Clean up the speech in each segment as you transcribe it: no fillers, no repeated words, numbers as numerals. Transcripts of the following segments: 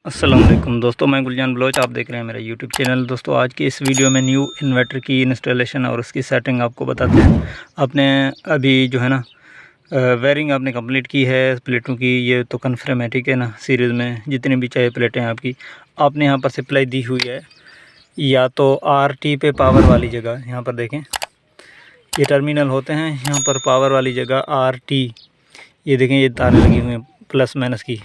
अस्सलाम वालेकुम दोस्तों, मैं गुलजान बलोच, आप देख रहे हैं मेरा यूट्यूब चैनल। दोस्तों आज की इस वीडियो में न्यू इन्वर्टर की इंस्टॉलेशन और उसकी सेटिंग आपको बताते हैं। आपने अभी जो है ना वायरिंग आपने कंप्लीट की है प्लेटों की, ये तो कन्फर्म है, ठीक है ना। सीरीज़ में जितनी भी चाहे प्लेटें हैं आपकी, आपने यहाँ पर सप्लाई दी हुई है या तो RT पे पावर वाली जगह, यहाँ पर देखें ये टर्मिनल होते हैं, यहाँ पर पावर वाली जगह RT, ये देखें ये तारें लगी हुई हैं प्लस माइनस की।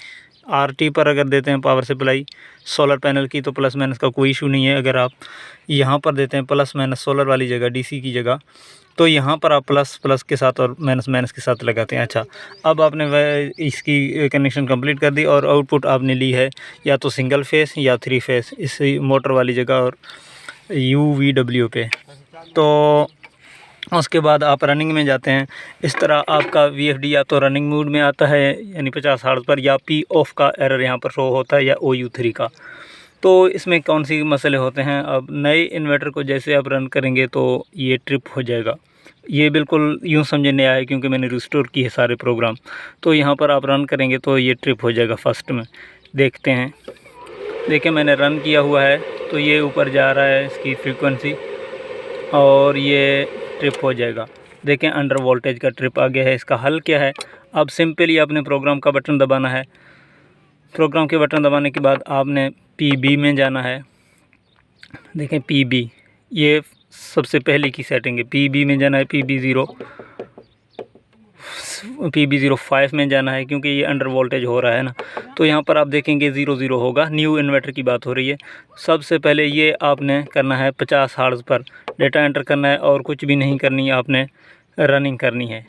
RT पर अगर देते हैं पावर सप्लाई सोलर पैनल की तो प्लस माइनस का कोई इशू नहीं है। अगर आप यहाँ पर देते हैं प्लस माइनस सोलर वाली जगह DC की जगह, तो यहाँ पर आप प्लस प्लस के साथ और माइनस माइनस के साथ लगाते हैं। अच्छा, अब आपने वह इसकी कनेक्शन कंप्लीट कर दी और आउटपुट आपने ली है या तो सिंगल फेस या 3 फेस इस मोटर वाली जगह और UVW पे। तो उसके बाद आप रनिंग में जाते हैं। इस तरह आपका VFD या तो रनिंग मोड में आता है यानी 50 हर्ट्ज़ पर, या P ऑफ का एरर यहाँ पर शो होता है, या OU3 का। तो इसमें कौन सी मसले होते हैं, अब नए इन्वर्टर को जैसे आप रन करेंगे तो ये ट्रिप हो जाएगा। ये बिल्कुल यूँ समझे नया है क्योंकि मैंने रिस्टोर की है सारे प्रोग्राम। तो यहाँ पर आप रन करेंगे तो ये ट्रिप हो जाएगा। फर्स्ट में देखते हैं, देखिए मैंने रन किया हुआ है तो ये ऊपर जा रहा है इसकी फ्रीक्वेंसी और ये ट्रिप हो जाएगा। देखें अंडर वोल्टेज का ट्रिप आ गया है। इसका हल क्या है, अब सिंपली आपने प्रोग्राम का बटन दबाना है। प्रोग्राम के बटन दबाने के बाद आपने PB में जाना है। देखें PB, ये सबसे पहले की सेटिंग है। PB में जाना है, PB05 में जाना है क्योंकि ये अंडर वोल्टेज हो रहा है ना। तो यहाँ पर आप देखेंगे 00 होगा। न्यू इन्वर्टर की बात हो रही है। सबसे पहले ये आपने करना है 50 हर्ट्ज़ पर डेटा एंटर करना है और कुछ भी नहीं करनी है, आपने रनिंग करनी है।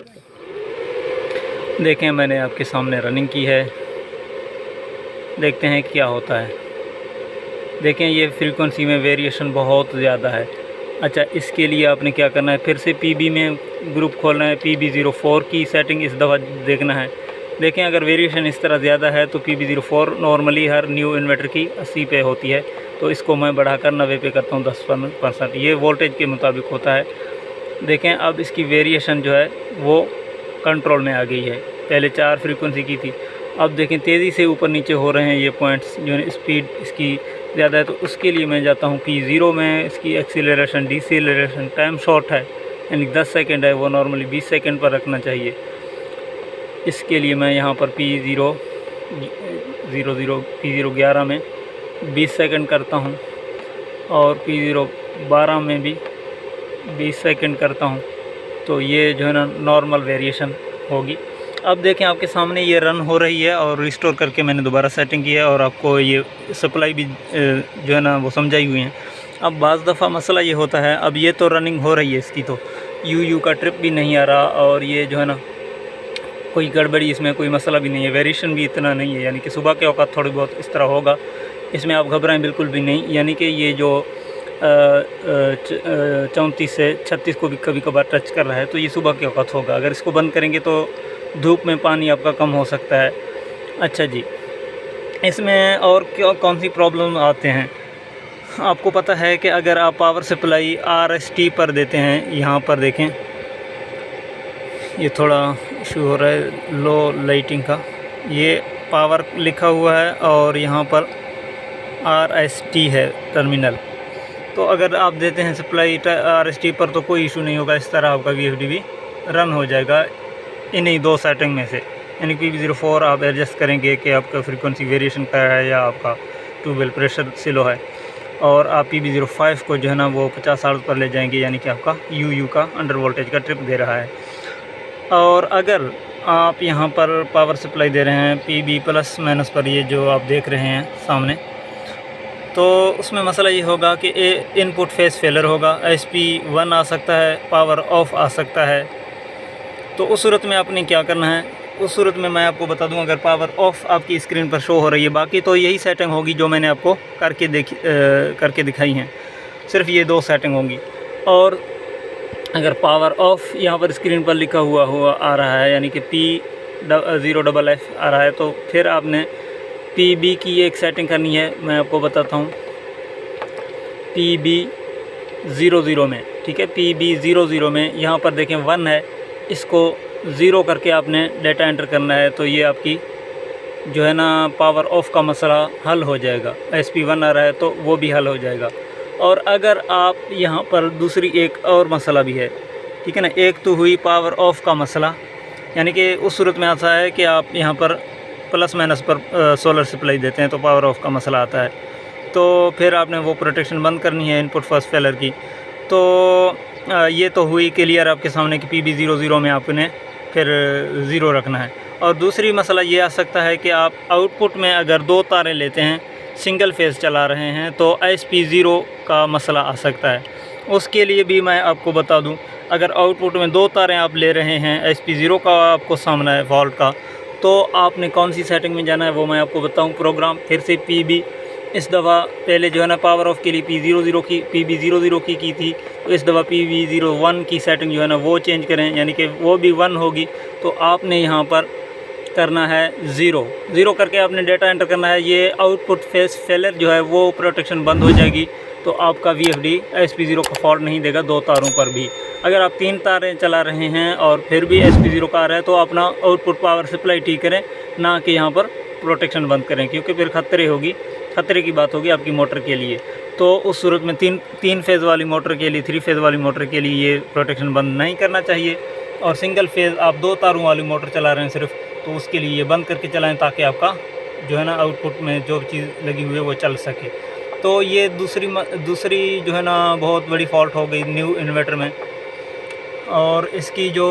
देखें मैंने आपके सामने रनिंग की है, देखते हैं क्या होता है। देखें ये फ्रीक्वेंसी में वेरिएशन बहुत ज़्यादा है। अच्छा, इसके लिए आपने क्या करना है, फिर से PB में ग्रुप खोलना है। PB04 की सेटिंग इस दफ़ा देखना है। देखें अगर वेरिएशन इस तरह ज़्यादा है तो PB04 नॉर्मली हर न्यू इन्वर्टर की 80 पे होती है, तो इसको मैं बढ़ाकर 90 पे करता हूँ 10%। ये वोल्टेज के मुताबिक होता है। देखें अब इसकी वेरिएशन जो है वो कंट्रोल में आ गई है। पहले 4 फ्रीक्वेंसी की थी, अब देखें तेज़ी से ऊपर नीचे हो रहे हैं ये पॉइंट्स, जो है स्पीड इसकी ज़्यादा है। तो उसके लिए मैं जाता हूँ P0 में। इसकी एक्सीलरेशन डिसेलरेशन टाइम शॉर्ट है यानी 10 सेकंड है, वो नॉर्मली 20 सेकंड पर रखना चाहिए। इसके लिए मैं यहाँ पर P0 में 20 सेकंड करता हूँ और P012 में भी 20 सेकंड करता हूँ। तो ये जो है ना नॉर्मल वेरिएशन होगी। अब देखें आपके सामने ये रन हो रही है और रिस्टोर करके मैंने दोबारा सेटिंग की है और आपको ये सप्लाई भी जो है ना वो समझाई हुई है। अब बाज़ दफ़ा मसला ये होता है, अब ये तो रनिंग हो रही है इसकी, तो UU का ट्रिप भी नहीं आ रहा और ये जो है ना कोई गड़बड़ी इसमें कोई मसला भी नहीं है, वेरिएशन भी इतना नहीं है। यानी कि सुबह के वक़्त थोड़ी बहुत इस तरह होगा, इसमें आप घबराएं बिल्कुल भी नहीं। यानी कि ये जो 34 से 36 को भी कभी कभार टच कर रहा है तो ये सुबह के वक़्त होगा। अगर इसको बंद करेंगे तो धूप में पानी आपका कम हो सकता है। अच्छा जी, इसमें और क्या कौन सी प्रॉब्लम आते हैं, आपको पता है कि अगर आप पावर सप्लाई RST पर देते हैं, यहाँ पर देखें ये थोड़ा इशू हो रहा है लो लाइटिंग का, ये पावर लिखा हुआ है और यहाँ पर RST है टर्मिनल। तो अगर आप देते हैं सप्लाई RST पर तो कोई इशू नहीं होगा, इस तरह आपका VFD भी रन हो जाएगा इन्हीं 2 सेटिंग में से। यानी PB04 आप एडजस्ट करेंगे कि आपका फ्रीक्वेंसी वेरिएशन का है या आपका ट्यूबवेल प्रेशर स्लो है, और आप PB05 को जो है ना वो 50 हर्ट्ज़ पर ले जाएंगे, यानी कि आपका UU का अंडर वोल्टेज का ट्रिप दे रहा है। और अगर आप यहाँ पर पावर सप्लाई दे रहे हैं PB प्लस माइनस पर, ये जो आप देख रहे हैं सामने, तो उसमें मसला ये होगा कि इनपुट फेस फेलर होगा, SP1 आ सकता है, पावर ऑफ आ सकता है। तो उस सूरत में आपने क्या करना है, उस सूरत में मैं आपको बता दूं, अगर पावर ऑफ आपकी स्क्रीन पर शो हो रही है, बाकी तो यही सेटिंग होगी जो मैंने आपको करके दिखाई हैं, सिर्फ ये 2 सेटिंग होंगी। और अगर पावर ऑफ यहाँ पर स्क्रीन पर लिखा हुआ आ रहा है, यानी कि P0FF आ रहा है, तो फिर आपने PB की एक सेटिंग करनी है, मैं आपको बताता हूँ। PB00 में, ठीक है, PB00 में यहाँ पर देखें 1 है, इसको 0 करके आपने डेटा एंटर करना है। तो ये आपकी जो है ना पावर ऑफ का मसला हल हो जाएगा। SP1 आ रहा है तो वो भी हल हो जाएगा। और अगर आप यहाँ पर दूसरी एक और मसला भी है, ठीक है ना। एक तो हुई पावर ऑफ का मसला, यानी कि उस सूरत में आता है कि आप यहाँ पर प्लस माइनस पर सोलर सप्लाई देते हैं तो पावर ऑफ का मसला आता है। तो फिर आपने वो प्रोटेक्शन बंद करनी है इनपुट फर्स्ट फेलर की। तो ये तो हुई क्लियर आपके सामने कि PB00 में आपने फिर ज़ीरो रखना है। और दूसरी मसला ये आ सकता है कि आप आउटपुट में अगर 2 तारें लेते हैं, सिंगल फेज़ चला रहे हैं, तो SP0 का मसला आ सकता है। उसके लिए भी मैं आपको बता दूं, अगर आउटपुट में 2 तारें आप ले रहे हैं, SP0 का आपको सामना है फॉल्ट का, तो आपने कौन सी सेटिंग में जाना है वो मैं आपको बताऊं। प्रोग्राम फिर से PB, इस दफ़ा पहले जो है ना पावर ऑफ के लिए PB00 की थी, तो इस दफ़ा PB01 की सेटिंग जो है ना वो चेंज करें, यानी कि वो भी 1 होगी। तो आपने यहाँ पर करना है 0 करके आपने डेटा एंटर करना है। ये आउटपुट फेस फेलर जो है वो प्रोटेक्शन बंद हो जाएगी, तो आपका VFD SP0 का फॉल्ट नहीं देगा 2 तारों पर भी। अगर आप 3 तारें चला रहे हैं और फिर भी SP0 का आ रहा है, तो अपना आउटपुट पावर सप्लाई ठीक करें, ना कि यहाँ पर प्रोटेक्शन बंद करें, क्योंकि फिर खतरे की बात होगी आपकी मोटर के लिए। तो उस सूरत में तीन फेज़ वाली मोटर के लिए, 3 फेज़ वाली मोटर के लिए ये प्रोटेक्शन बंद नहीं करना चाहिए। और सिंगल फेज़ आप 2 तारों वाली मोटर चला रहे हैं सिर्फ, तो उसके लिए ये बंद करके चलाएं, ताकि आपका जो है ना आउटपुट में जो चीज़ लगी हुई है वो चल सके। तो ये दूसरी जो है ना बहुत बड़ी फॉल्ट हो गई न्यू इन्वर्टर में। और इसकी जो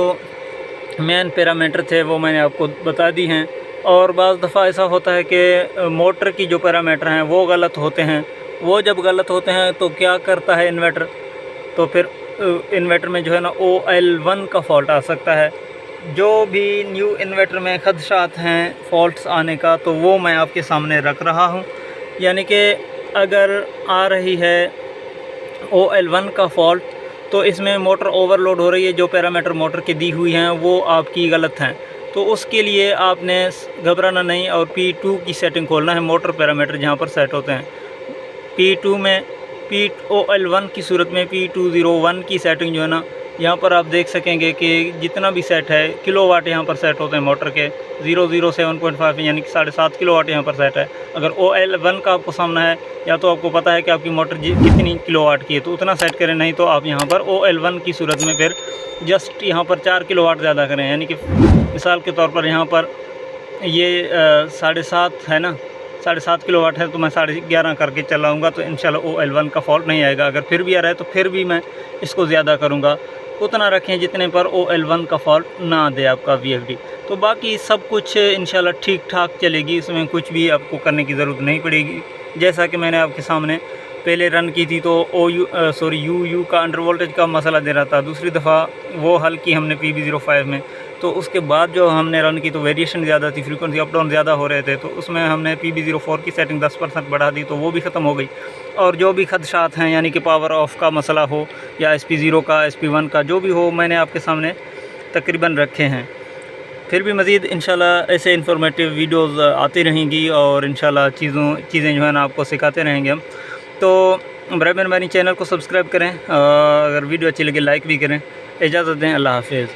मेन पैरामीटर थे वो मैंने आपको बता दी हैं। और बाज़ दफ़ा ऐसा होता है कि मोटर की जो पैरामीटर हैं वो गलत होते हैं। वो जब गलत होते हैं तो क्या करता है इन्वर्टर, तो फिर इन्वर्टर में जो है ना OL1 का फॉल्ट आ सकता है। जो भी न्यू इन्वर्टर में खदशात हैं फॉल्ट्स आने का, तो वो मैं आपके सामने रख रहा हूँ। यानी कि अगर आ रही है OL1 का फॉल्ट, तो इसमें मोटर ओवरलोड हो रही है, जो पैरामीटर मोटर की दी हुई हैं वो आपकी गलत हैं। तो उसके लिए आपने घबराना नहीं और P2 की सेटिंग खोलना है। मोटर पैरामीटर जहाँ पर सेट होते हैं P2 में, OL1 की सूरत में P201 की सेटिंग जो है ना, यहाँ पर आप देख सकेंगे कि जितना भी सेट है किलोवाट यहाँ पर सेट होते हैं मोटर के 007.5, यानी कि 7.5 किलोवाट यहाँ पर सेट है। अगर OL1 का आपको सामना है, या तो आपको पता है कि आपकी मोटर कितनी किलोवाट की है, तो उतना सेट करें, नहीं तो आप यहाँ पर OL1 की सूरत में फिर जस्ट यहाँ पर 4 किलोवाट ज़्यादा करें। यानी कि मिसाल के तौर पर यहाँ पर ये 7.5 है ना, 7.5 किलोवाट है, तो मैं 11.5 करके चलाऊँगा, तो इंशाल्लाह OL1 का फॉल्ट नहीं आएगा। अगर फिर भी आ रहा है तो फिर भी मैं इसको ज़्यादा करूँगा। उतना रखें जितने पर OL1 का फॉल्ट ना दे आपका VFD। तो बाकी सब कुछ इंशाल्लाह ठीक ठाक चलेगी, इसमें कुछ भी आपको करने की ज़रूरत नहीं पड़ेगी। जैसा कि मैंने आपके सामने पहले रन की थी, तो UU का अंडर वोल्टेज का मसला दे रहा था। दूसरी दफ़ा वो हल की हमने PB05 में, तो उसके बाद जो हमने रन की तो वेरिएशन ज़्यादा थी, फ्रीक्वेंसी अप डाउन ज़्यादा हो रहे थे, तो उसमें हमने PB04 की सेटिंग 10% बढ़ा दी, तो वो भी ख़त्म हो गई। और जो भी खदशात हैं, यानी कि पावर ऑफ का मसला हो या SP0 का, SP1 का, जो भी हो, मैंने आपके सामने तकरीबन रखे हैं। फिर भी मज़ीद इंशाल्लाह ऐसे इन्फॉर्मेटिव वीडियोज़ आती रहेंगी, और इंशाल्लाह चीज़ें जो है ना आपको सिखाते रहेंगे हम। तो बराबर मेहरबानी चैनल को सब्सक्राइब करें, अगर वीडियो अच्छी लगे लाइक भी करें। इजाज़त दें, अल्लाह हाफ़िज़।